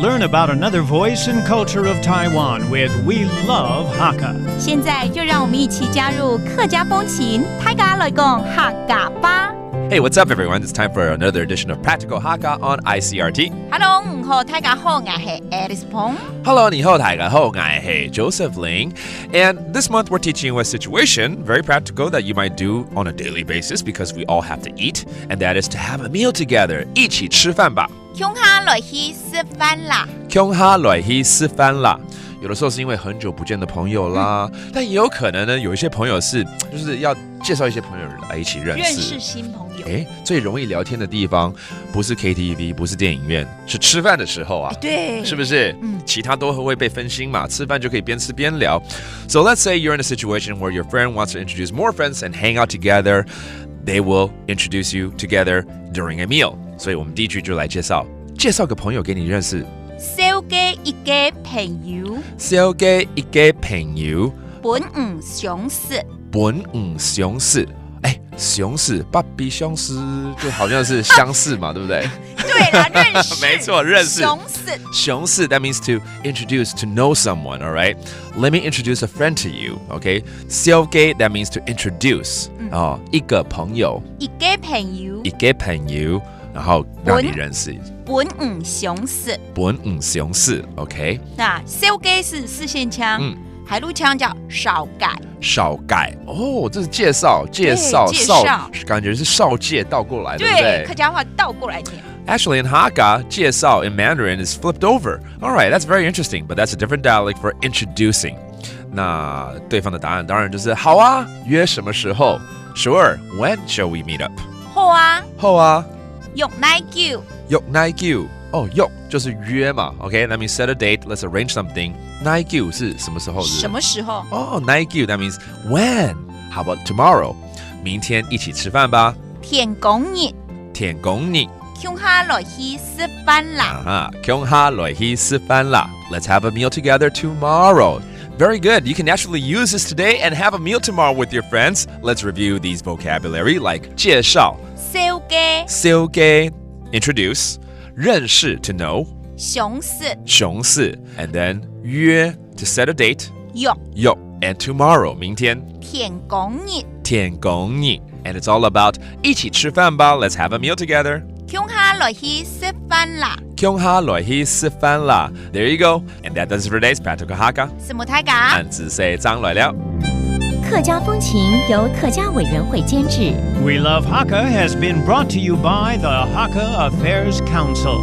learn about another voice and culture of Taiwan with We Love Hakka. 现在就让我们一起加入客家风情，大家来讲客家吧。Hey, what's up, everyone? It's time for another edition of Practical Hakka on ICRT. Hello， 你好，大家好，我是 Alice Pong。Hello, 你好，大家好，我是 Joseph Ling. And this month we're teaching you a situation, very practical, that you might do on a daily basis because we all have to eat, and that is to have a meal together. 一起吃饭吧。穷哈来去吃饭啦。穷哈来去吃饭啦。有的时候是因为很久不见的朋友啦，但也有可能呢，有一些朋友是就是要介绍一些朋友来一起认识新朋友。最容易聊天的地方不是 KTV， 不是电影院，是吃饭的时候啊。对，是不是？其他都会被分心嘛，吃饭就可以边吃边聊。So let's say you're in a situation where your friend wants to introduce more friends and hang out together. They will introduce you together during a meal. 所以我们第一句就来介绍个朋友给你认识。小嘅一個朋友，小嘅一個朋友，本唔相識，本唔相識。相似，爸比相似，就好像是相似嘛，对不对？对啦，认识，没错，认识。相似 that means to introduce, to know someone, all right? Let me introduce a friend to you, okay? 小嘅 that means to introduce, 一个朋友，一個朋友，一个朋友，然后让你认识。本唔相識，本唔相識 ，OK？ 那小嘅是四线腔，海陆腔叫少改。少改哦，这是介绍，感觉是少介倒过来，对不对？客家话倒过来念。Actually, in Hakka, 介绍 in Mandarin is flipped over. All right, that's very interesting, but that's a different dialect for introducing. 那对方的答案当然就是好啊，约什么时候 ？Sure, when shall we meet up? 好啊，好啊，約哪叫？約哪叫？哦，約就是約嘛 ，OK? That means set a date. Let's arrange something. 哪叫是什么时候？什么时候？哦，哪叫 that means when. How about tomorrow? 明天一起吃饭吧。天公日。天公日。窮下來去食飯啦。窮下來去食飯啦。Let's have a meal together tomorrow. Very good. You can actually use this today and have a meal tomorrow with your friends. Let's review these vocabulary like 介紹、小嘅、小嘅、introduce、認識 to know、相識、相識 and then 約 to set a date、約、約 and tomorrow 明天、天公日、天公日 and it's all about 一起吃飯吧 Let's have a meal together. 窮下來去食飯啦。窮下來去食飯啦。There you go. And that does it for today's Practical Hakka. 什麼大家？按字say 張來了。客家風情由客家委員會監製。We Love Hakka has been brought to you by the Hakka Affairs Council.